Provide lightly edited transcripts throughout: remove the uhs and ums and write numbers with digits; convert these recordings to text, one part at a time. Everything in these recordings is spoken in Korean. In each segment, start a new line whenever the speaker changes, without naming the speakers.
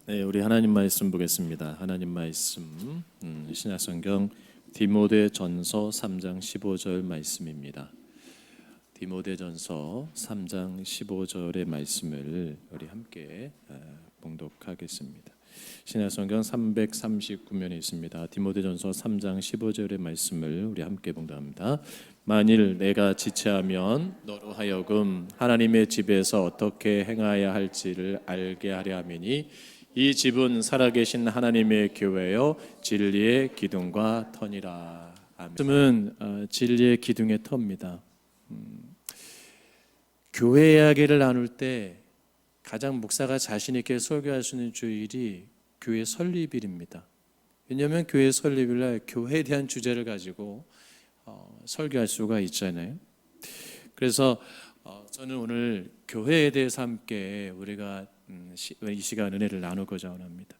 네, 우리 하나님 말씀 보겠습니다. 하나님 말씀 신약성경 디모데전서 3장 15절 말씀입니다. 디모데전서 3장 15절의 말씀을 우리 함께 봉독하겠습니다. 신약성경 339면에 있습니다. 디모데전서 3장 15절의 말씀을 우리 함께 봉독합니다. 만일 내가 지체하면 너로 하여금 하나님의 집에서 어떻게 행하여야 할지를 알게 하려 함이니 이 집은 살아계신 하나님의 교회요 진리의 기둥과 터니라. 말씀은 진리의 기둥의 터입니다. 교회 이야기를 나눌 때 가장 목사가 자신 있게 설교할 수 있는 주일이 교회 설립일입니다. 왜냐하면 교회 설립일날 교회에 대한 주제를 가지고 설교할 수가 있잖아요. 그래서 저는 오늘 교회에 대해서 함께 우리가 이 시간 은혜를 나누고자 합니다.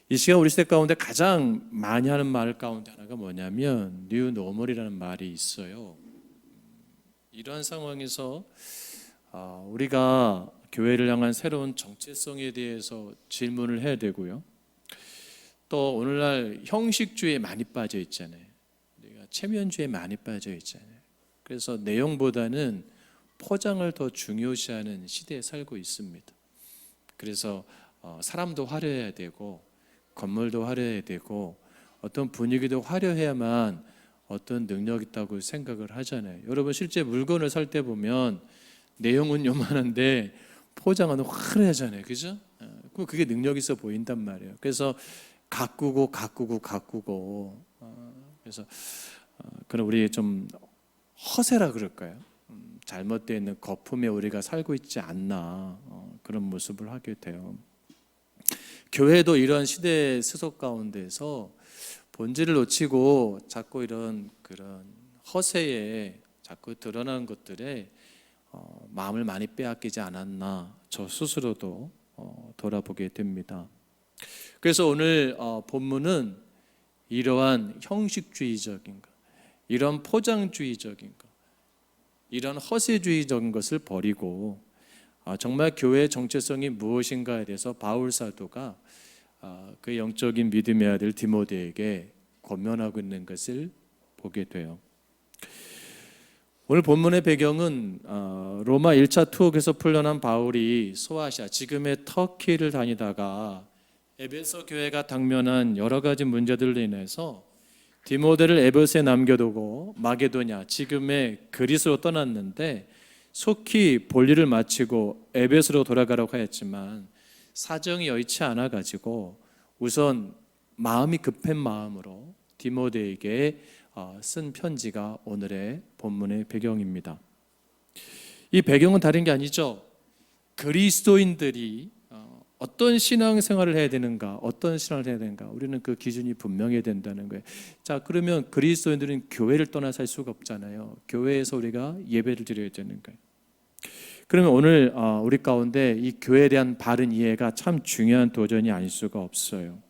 이 시간 우리 시대 가운데 가장 많이 하는 말 가운데 하나가 뭐냐면 뉴 노멀이라는 말이 있어요. 이러한 상황에서 우리가 교회를 향한 새로운 정체성에 대해서 질문을 해야 되고요. 또 오늘날 형식주의에 많이 빠져 있잖아요. 우리가 체면주의에 많이 빠져 있잖아요. 그래서 내용보다는 포장을 더 중요시하는 시대에 살고 있습니다. 그래서 사람도 화려해야 되고 건물도 화려해야 되고 어떤 분위기도 화려해야만 어떤 능력이 있다고 생각을 하잖아요. 여러분 실제 물건을 살 때 보면 내용은 요만한데 포장은 화려하잖아요. 그죠? 그게 능력 있어 보인단 말이에요. 그래서 가꾸고 그래서 그럼 우리 좀 허세라 그럴까요? 잘못되어 있는 거품에 우리가 살고 있지 않나 그런 모습을 하게 돼요. 교회도 이런 시대의 세속 가운데서 본질을 놓치고 자꾸 그런 허세에 자꾸 드러나는 것들에 마음을 많이 빼앗기지 않았나 저 스스로도 돌아보게 됩니다. 그래서 오늘 본문은 이러한 형식주의적인 것, 이런 포장주의적인 것, 이런 허세주의적인 것을 버리고 정말 교회의 정체성이 무엇인가에 대해서 바울 사도가 그 영적인 믿음의 아들 디모데에게 권면하고 있는 것을 보게 돼요. 오늘 본문의 배경은 로마 1차 투옥에서 풀려난 바울이 소아시아, 지금의 터키를 다니다가 에베소 교회가 당면한 여러 가지 문제들로 인해서 디모데를 에베소에 남겨두고 마게도냐, 지금의 그리스로 떠났는데 속히 볼일을 마치고 에베소로 돌아가라고 하였지만 사정이 여의치 않아 가지고 우선 마음이 급한 마음으로 디모데에게 쓴 편지가 오늘의 본문의 배경입니다. 이 배경은 다른 게 아니죠. 그리스도인들이 어떤 신앙생활을 해야 되는가, 어떤 신앙을 해야 되는가, 우리는 그 기준이 분명해야 된다는 거예요. 자, 그러면 그리스도인들은 교회를 떠나 살 수가 없잖아요. 교회에서 우리가 예배를 드려야 되는 거예요. 그러면 오늘 우리 가운데 이 교회에 대한 바른 이해가 참 중요한 도전이 아닐 수가 없어요.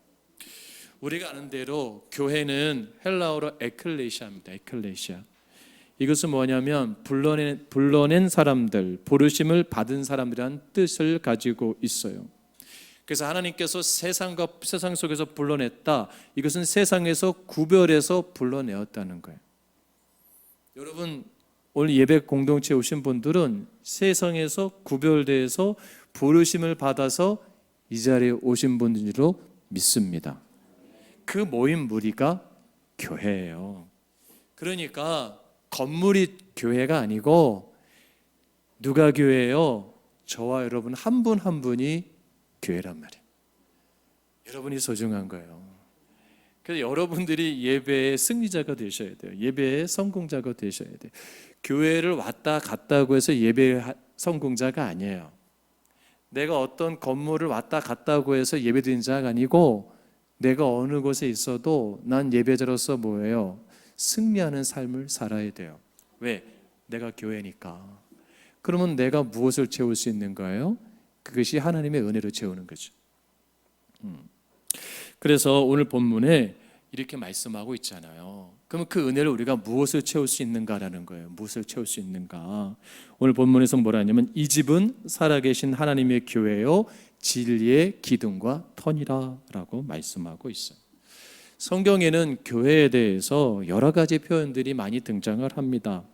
우리가 아는 대로 교회는 헬라어로 에클레시아입니다. 에클레시아. 이것은 뭐냐면 불러낸 사람들, 부르심을 받은 사람들이라는 뜻을 가지고 있어요. 그래서 하나님께서 세상과 세상 속에서 불러냈다. 이것은 세상에서 구별해서 불러내었다는 거예요. 여러분 오늘 예배 공동체에 오신 분들은 세상에서 구별돼서 부르심을 받아서 이 자리에 오신 분들로 믿습니다. 그 모임 무리가 교회예요. 그러니까 건물이 교회가 아니고 누가 교회예요? 저와 여러분 한 분 한 분이 교회란 말이에요. 여러분이 소중한 거예요. 그래서 여러분들이 예배의 승리자가 되셔야 돼요. 예배의 성공자가 되셔야 돼요. 교회를 왔다 갔다고 해서 예배의 성공자가 아니에요. 내가 어떤 건물을 왔다 갔다고 해서 예배드리는 자가 아니고 내가 어느 곳에 있어도 난 예배자로서 뭐예요? 승리하는 삶을 살아야 돼요. 왜? 내가 교회니까. 그러면 내가 무엇을 채울 수 있는 거예요? 그것이 하나님의 은혜로 채우는 거죠. 그래서 오늘 본문에 이렇게 말씀하고 있잖아요. 그러면 그 은혜를 우리가 무엇을 채울 수 있는가라는 거예요. 무엇을 채울 수 있는가? 오늘 본문에서 뭐라 하냐면 이 집은 살아계신 하나님의 교회요 진리의 기둥과 터니라라고 말씀하고 있어요. 성경에는 교회에 대해서 여러 가지 표현들이 많이 등장을 합니다.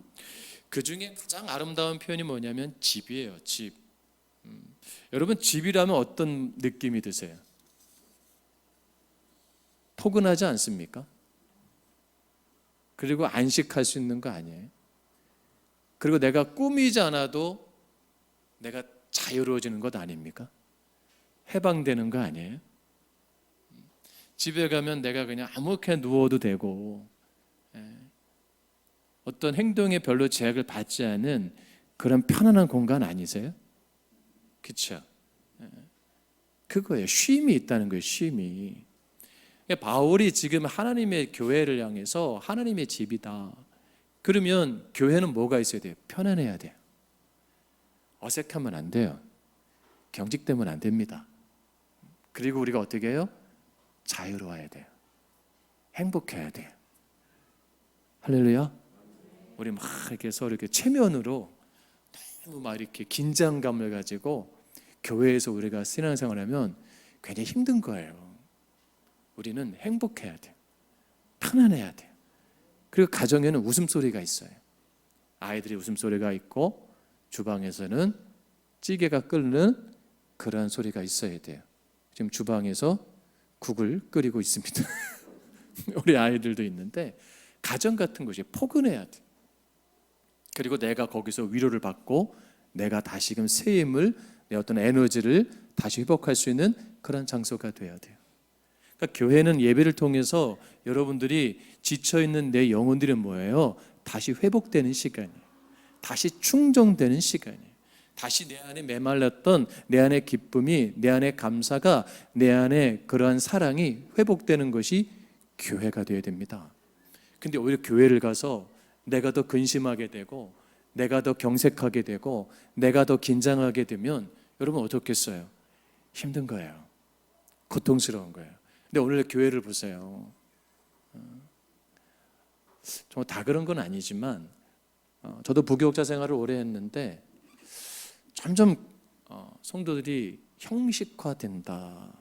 그 중에 가장 아름다운 표현이 뭐냐면 집이에요. 집. 여러분, 집이라면 어떤 느낌이 드세요? 포근하지 않습니까? 그리고 안식할 수 있는 거 아니에요? 그리고 내가 꾸미지 않아도 내가 자유로워지는 것 아닙니까? 해방되는 거 아니에요? 집에 가면 내가 그냥 아무렇게나 누워도 되고, 어떤 행동에 별로 제약을 받지 않은 그런 편안한 공간 아니세요? 그렇죠? 그거예요. 쉼이 있다는 거예요. 쉼이. 바울이 지금 하나님의 교회를 향해서 하나님의 집이다. 그러면 교회는 뭐가 있어야 돼요? 편안해야 돼요. 어색하면 안 돼요. 경직되면 안 됩니다. 그리고 우리가 어떻게 해요? 자유로워야 돼요. 행복해야 돼요. 할렐루야. 우리 막 이렇게 서로 이렇게 체면으로 너무 막 이렇게 긴장감을 가지고 교회에서 우리가 신앙생활하면 굉장히 힘든 거예요. 우리는 행복해야 돼요. 편안해야 돼요. 그리고 가정에는 웃음소리가 있어요. 아이들이 웃음소리가 있고 주방에서는 찌개가 끓는 그런 소리가 있어야 돼요. 지금 주방에서 국을 끓이고 있습니다. 우리 아이들도 있는데 가정 같은 곳이 포근해야 돼. 그리고 내가 거기서 위로를 받고 내가 다시금 새 힘을, 내 어떤 에너지를 다시 회복할 수 있는 그런 장소가 돼야 돼요. 그러니까 교회는 예배를 통해서 여러분들이 지쳐있는 내 영혼들은 뭐예요? 다시 회복되는 시간이에요. 다시 충전되는 시간이에요. 다시 내 안에 메말랐던 내 안의 기쁨이, 내 안의 감사가, 내 안에 그러한 사랑이 회복되는 것이 교회가 되어야 됩니다. 근데 오히려 교회를 가서 내가 더 근심하게 되고 내가 더 경색하게 되고 내가 더 긴장하게 되면 여러분 어떻겠어요? 힘든 거예요. 고통스러운 거예요. 근데 오늘 교회를 보세요. 정말 다 그런 건 아니지만 저도 부교육자 생활을 오래 했는데 점점 성도들이 형식화된다,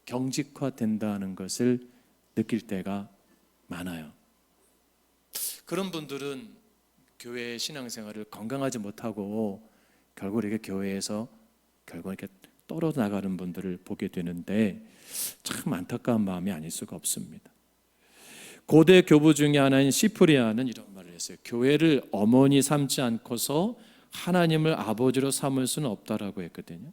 경직화된다는 것을 느낄 때가 많아요. 그런 분들은 교회 신앙생활을 건강하지 못하고 결국 이렇게 교회에서 결국 이렇게 떨어져 나가는 분들을 보게 되는데 참 안타까운 마음이 아닐 수가 없습니다. 고대 교부 중에 하나인 시프리아는 이런 말을 했어요. 교회를 어머니 삼지 않고서 하나님을 아버지로 삼을 수는 없다라고 했거든요.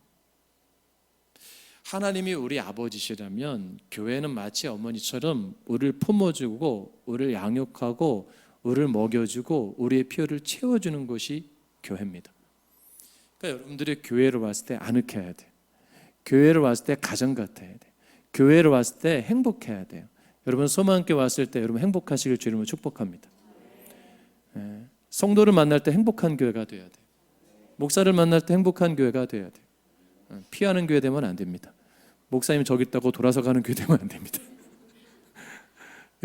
하나님이 우리 아버지시라면 교회는 마치 어머니처럼 우리를 품어주고 우리를 양육하고 우리를 먹여주고 우리의 필요를 채워주는 것이 교회입니다. 그러니까 여러분들이 교회를 왔을 때 아늑해야 돼요. 교회를 왔을 때 가정 같아야 돼요. 교회를 왔을 때 행복해야 돼요. 여러분 소망교회 왔을 때 여러분 행복하시길 주님으로 축복합니다. 성도를 만날 때 행복한 교회가 돼야 돼요. 목사를 만날 때 행복한 교회가 돼야 돼요. 피하는 교회 되면 안 됩니다. 목사님 저기 있다고 돌아서 가는 교회 되면 안 됩니다.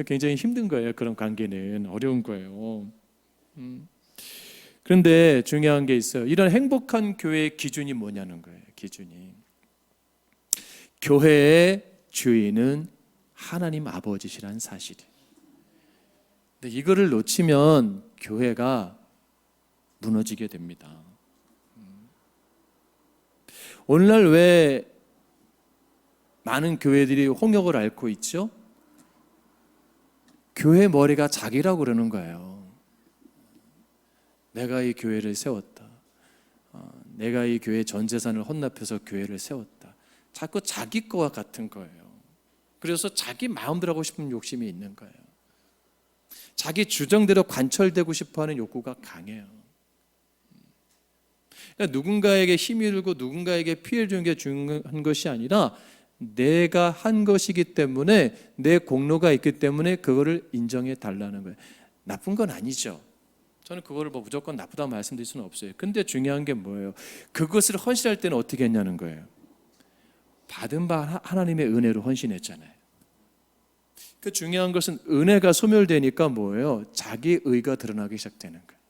굉장히 힘든 거예요. 그런 관계는 어려운 거예요. 그런데 중요한 게 있어요. 이런 행복한 교회의 기준이 뭐냐는 거예요. 기준이 교회의 주인은 하나님 아버지시라는 사실이에요. 근데 이거를 놓치면 교회가 무너지게 됩니다. 오늘날 왜 많은 교회들이 홍역을 앓고 있죠? 교회 머리가 자기라고 그러는 거예요. 내가 이 교회를 세웠다. 내가 이 교회 전 재산을 헌납해서 교회를 세웠다. 자꾸 자기 거와 같은 거예요. 그래서 자기 마음대로 하고 싶은 욕심이 있는 거예요. 자기 주장대로 관철되고 싶어하는 욕구가 강해요. 그러니까 누군가에게 힘이 들고 누군가에게 피해를 주는 게 중요한 것이 아니라 내가 한 것이기 때문에 내 공로가 있기 때문에 그거를 인정해 달라는 거예요. 나쁜 건 아니죠. 저는 그거를 뭐 무조건 나쁘다고 말씀드릴 수는 없어요. 근데 중요한 게 뭐예요? 그것을 헌신할 때는 어떻게 했냐는 거예요. 받은 바 하나님의 은혜로 헌신했잖아요. 그 중요한 것은 은혜가 소멸되니까 뭐예요? 자기 의가 드러나기 시작되는 거예요.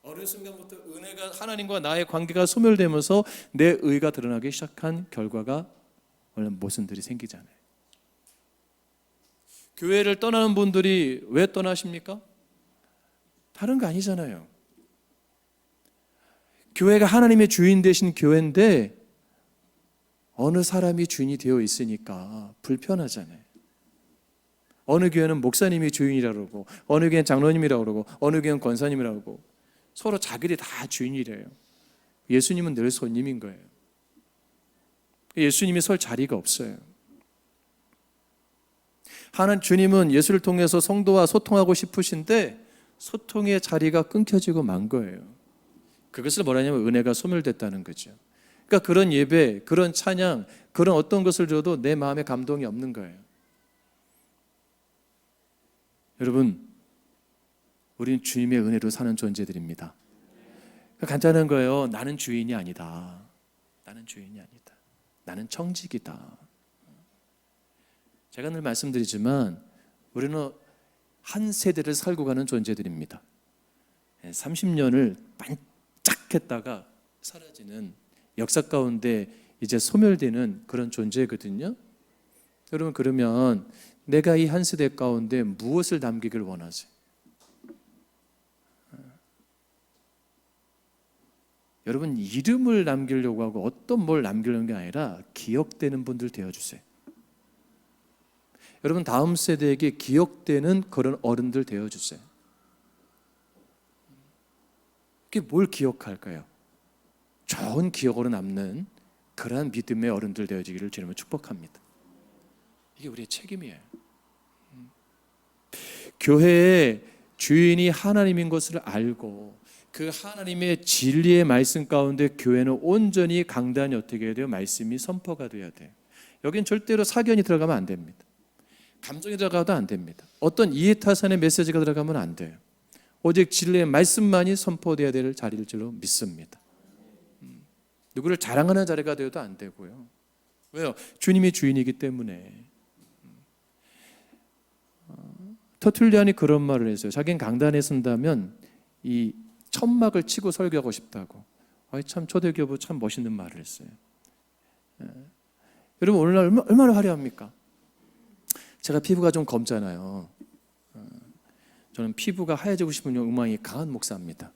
어느 순간부터 은혜가 하나님과 나의 관계가 소멸되면서 내 의가 드러나기 시작한 결과가 오늘 모순들이 생기잖아요. 교회를 떠나는 분들이 왜 떠나십니까? 다른 거 아니잖아요. 교회가 하나님의 주인 되신 교회인데 어느 사람이 주인이 되어 있으니까 불편하잖아요. 어느 교회는 목사님이 주인이라고 그러고, 어느 교회는 장로님이라고 그러고, 어느 교회는 권사님이라고 그러고, 서로 자기들이 다 주인이래요. 예수님은 늘 손님인 거예요. 예수님이 설 자리가 없어요. 하나님 주님은 예수를 통해서 성도와 소통하고 싶으신데 소통의 자리가 끊겨지고 만 거예요. 그것을 뭐라냐면 은혜가 소멸됐다는 거죠. 그러니까 그런 예배, 그런 찬양, 그런 어떤 것을 줘도 내 마음에 감동이 없는 거예요. 여러분, 우리는 주님의 은혜로 사는 존재들입니다. 간단한 거예요. 나는 주인이 아니다. 나는 주인이 아니다. 나는 청직이다. 제가 늘 말씀드리지만 우리는 한 세대를 살고 가는 존재들입니다. 30년을 반짝했다가 사라지는 역사 가운데 이제 소멸되는 그런 존재거든요. 여러분, 그러면 내가 이 한 세대 가운데 무엇을 남기길 원하세요? 여러분, 이름을 남기려고 하고 어떤 뭘 남기려는 게 아니라 기억되는 분들 되어주세요. 여러분, 다음 세대에게 기억되는 그런 어른들 되어주세요. 그게 뭘 기억할까요? 좋은 기억으로 남는 그러한 믿음의 어른들 되어지기를 주님을 축복합니다. 이게 우리의 책임이에요. 교회의 주인이 하나님인 것을 알고 그 하나님의 진리의 말씀 가운데 교회는 온전히 강단이 어떻게 해야 돼요? 말씀이 선포가 돼야 돼요. 여긴 절대로 사견이 들어가면 안 됩니다. 감정이 들어가도 안 됩니다. 어떤 이해타산의 메시지가 들어가면 안 돼요. 오직 진리의 말씀만이 선포되어야 될 자리일 줄로 믿습니다. 누구를 자랑하는 자리가 되어도 안 되고요. 왜요? 주님이 주인이기 때문에. 터툴리안이 그런 말을 했어요. 자기는 강단에 선다면 이 천막을 치고 설교하고 싶다고. 참 초대교부 참 멋있는 말을 했어요. 여러분, 오늘날 얼마나 화려합니까? 제가 피부가 좀 검잖아요. 저는 피부가 하얘지고 싶은 욕망이 강한 목사입니다.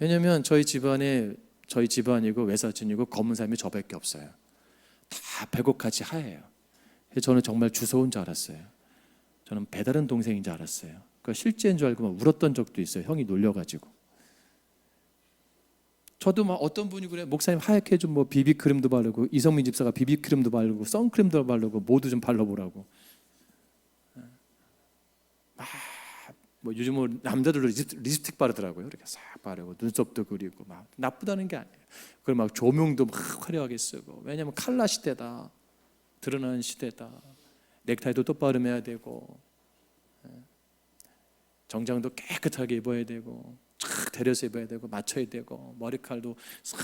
왜냐하면 저희 집안이고 외사촌이고 검은 사람이 저밖에 없어요. 다 백옥같이 하얘요. 저는 정말 주워온 줄 알았어요. 저는 배다른 동생인 줄 알았어요. 그러니까 실제인 줄 알고 막 울었던 적도 있어요. 형이 놀려가지고. 저도 막 어떤 분이 그래, 목사님 하얗게 좀 뭐 비비크림도 바르고, 이성민 집사가 비비크림도 바르고 선크림도 바르고 모두 좀 발라보라고. 뭐 요즘은 남자들도 립스틱 바르더라고요. 이렇게 싹 바르고 눈썹도 그리고 막 나쁘다는 게 아니에요. 그걸 막 조명도 막 화려하게 쓰고. 왜냐하면 칼라 시대다, 드러나는 시대다. 넥타이도 똑바로 매야 되고, 정장도 깨끗하게 입어야 되고, 쫙 데려서 입어야 되고, 맞춰야 되고, 머리칼도 싹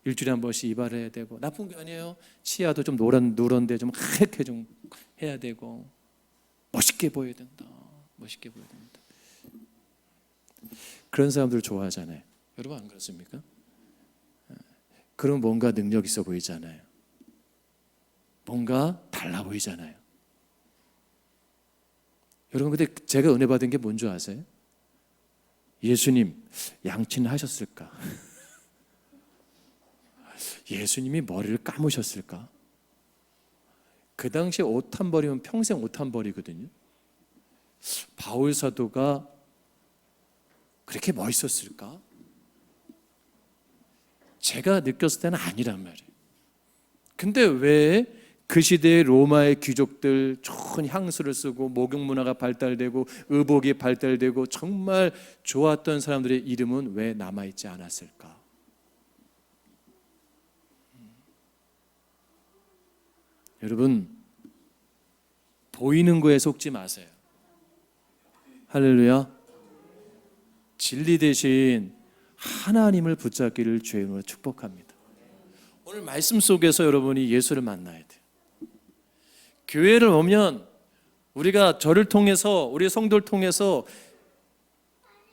일주일에 한 번씩 이발해야 되고. 나쁜 게 아니에요. 치아도 좀 누런데 좀 하얗게 좀 해야 되고, 멋있게 보여야 된다. 멋있게 보여야 된다. 그런 사람들 좋아하잖아요. 여러분, 안 그렇습니까? 그럼 뭔가 능력 있어 보이잖아요. 뭔가 달라 보이잖아요. 여러분, 근데 제가 은혜 받은 게 뭔지 아세요? 예수님 양치는 하셨을까? 예수님이 머리를 감으셨을까? 그 당시에 옷 한 벌이면 평생 옷 한 벌이거든요. 바울 사도가 그렇게 멋있었을까? 제가 느꼈을 때는 아니란 말이에요. 근데 왜 그 시대의 로마의 귀족들 좋은 향수를 쓰고 목욕 문화가 발달되고 의복이 발달되고 정말 좋았던 사람들의 이름은 왜 남아있지 않았을까? 여러분, 보이는 거에 속지 마세요. 할렐루야. 진리 대신 하나님을 붙잡기를 주의 이름으로 축복합니다. 오늘 말씀 속에서 여러분이 예수를 만나야 돼요. 교회를 오면 우리가 저를 통해서, 우리 성도를 통해서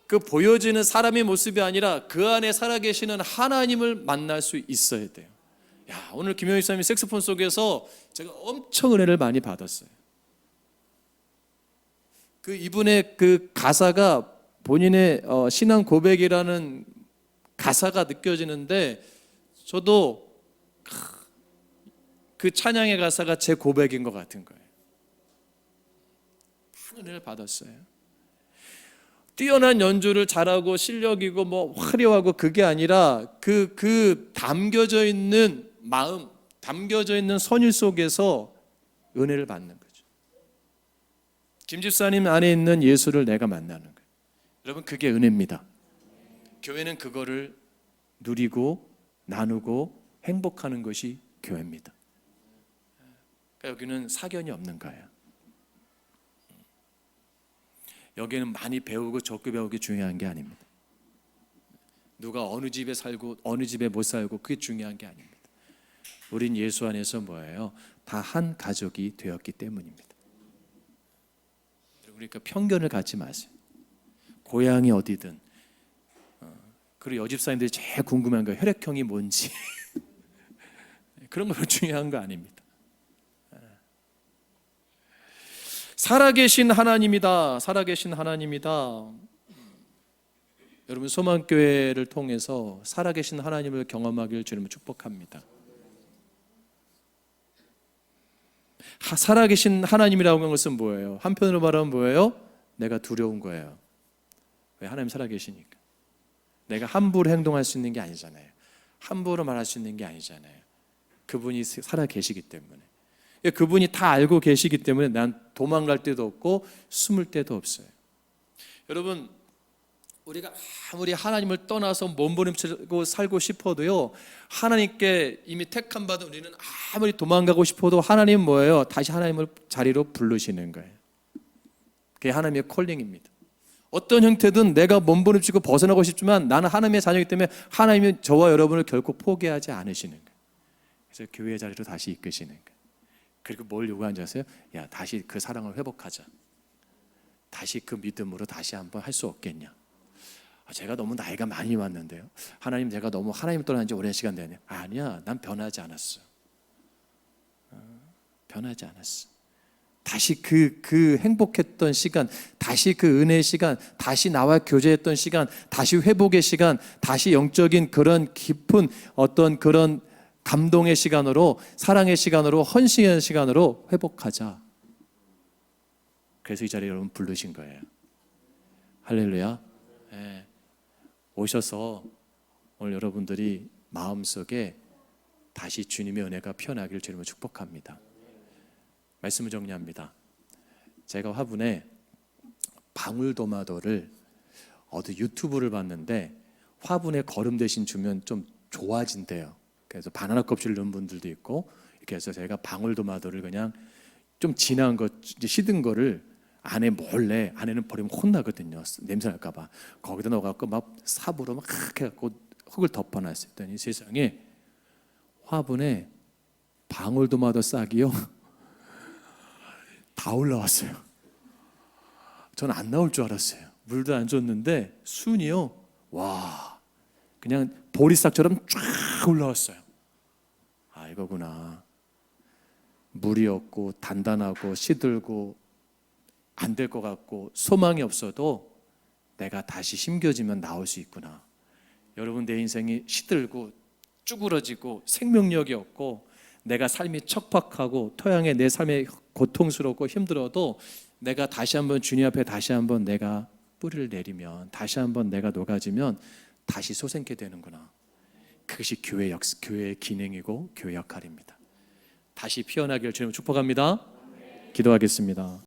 그 보여지는 사람의 모습이 아니라 그 안에 살아계시는 하나님을 만날 수 있어야 돼요. 야, 오늘 김영희 사님이 색소폰 속에서 제가 엄청 은혜를 많이 받았어요. 그 이분의 그 가사가 본인의 신앙 고백이라는 가사가 느껴지는데, 저도 그 찬양의 가사가 제 고백인 것 같은 거예요. 은혜를 받았어요. 뛰어난 연주를 잘하고 실력이고 뭐 화려하고 그게 아니라 그 담겨져 있는 마음, 담겨져 있는 선율 속에서 은혜를 받는 거죠. 김 집사님 안에 있는 예수를 내가 만나는 거예요. 여러분, 그게 은혜입니다. 교회는 그거를 누리고 나누고 행복하는 것이 교회입니다. 그러니까 여기는 사견이 없는 거예요. 여기는 많이 배우고 적게 배우기 중요한 게 아닙니다. 누가 어느 집에 살고 어느 집에 못 살고 그게 중요한 게 아닙니다. 우린 예수 안에서 뭐예요? 다 한 가족이 되었기 때문입니다. 그러니까 편견을 갖지 마세요. 고향이 어디든. 그리고 여집사님들이 제일 궁금한 거 혈액형이 뭔지 그런 거 중요한 거 아닙니다. 살아계신 하나님이다. 살아계신 하나님이다. 여러분, 소망교회를 통해서 살아계신 하나님을 경험하기를 주님을 축복합니다. 살아계신 하나님이라고 하는 것은 뭐예요? 한편으로 말하면 뭐예요? 내가 두려운 거예요. 왜? 하나님 살아계시니까. 내가 함부로 행동할 수 있는 게 아니잖아요. 함부로 말할 수 있는 게 아니잖아요. 그분이 살아계시기 때문에. 그분이 다 알고 계시기 때문에 난 도망갈 데도 없고 숨을 데도 없어요. 여러분, 우리가 아무리 하나님을 떠나서 몸부림치고 살고 싶어도요, 하나님께 이미 택함 받은 우리는 아무리 도망가고 싶어도 하나님은 뭐예요? 다시 하나님을 자리로 부르시는 거예요. 그게 하나님의 콜링입니다. 어떤 형태든 내가 몸부림치고 벗어나고 싶지만 나는 하나님의 자녀이기 때문에 하나님은 저와 여러분을 결코 포기하지 않으시는 거예요. 그래서 교회의 자리로 다시 이끄시는 거예요. 그리고 뭘 요구하는지 아세요? 야, 다시 그 사랑을 회복하자. 다시 그 믿음으로 다시 한번 할 수 없겠냐? 제가 너무 나이가 많이 왔는데요. 하나님, 제가 너무 하나님 떠난 지 오랜 시간 되네. 아니야, 난 변하지 않았어. 변하지 않았어. 다시 그 행복했던 시간, 다시 그 은혜의 시간, 다시 나와 교제했던 시간, 다시 회복의 시간, 다시 영적인 그런 깊은 어떤 그런 감동의 시간으로, 사랑의 시간으로, 헌신의 시간으로 회복하자. 그래서 이 자리에 여러분 부르신 거예요. 할렐루야. 네. 오셔서 오늘 여러분들이 마음속에 다시 주님의 은혜가 피어나기를 주님을 축복합니다. 말씀을 정리합니다. 제가 화분에 방울토마토를 어디 유튜브를 봤는데 화분에 거름 대신 주면 좀 좋아진대요. 그래서 바나나 껍질을 넣은 분들도 있고, 이렇게 해서 제가 방울토마토를 그냥 좀 진한 거, 시든 거를 안에 몰래, 안에는 버리면 혼나거든요. 냄새 날까 봐. 거기다 넣어갖고 막 삽으로 막 해갖고 흙을 덮어놨어요. 이 세상에 화분에 방울토마토 싹이요 다 올라왔어요. 저는 안 나올 줄 알았어요. 물도 안 줬는데 순이요, 와, 그냥 보리싹처럼 쫙 올라왔어요. 아, 이거구나. 물이 없고 단단하고 시들고 안 될 것 같고 소망이 없어도 내가 다시 심겨지면 나올 수 있구나. 여러분, 내 인생이 시들고 쭈그러지고 생명력이 없고 내가 삶이 척박하고 토양에 내 삶이 고통스럽고 힘들어도 내가 다시 한번 주님 앞에 다시 한번 내가 뿌리를 내리면, 다시 한번 내가 녹아지면 다시 솟게 되는구나. 그것이 교회의 기능이고 교회 역할입니다. 다시 피어나기를 주님 축복합니다. 기도하겠습니다.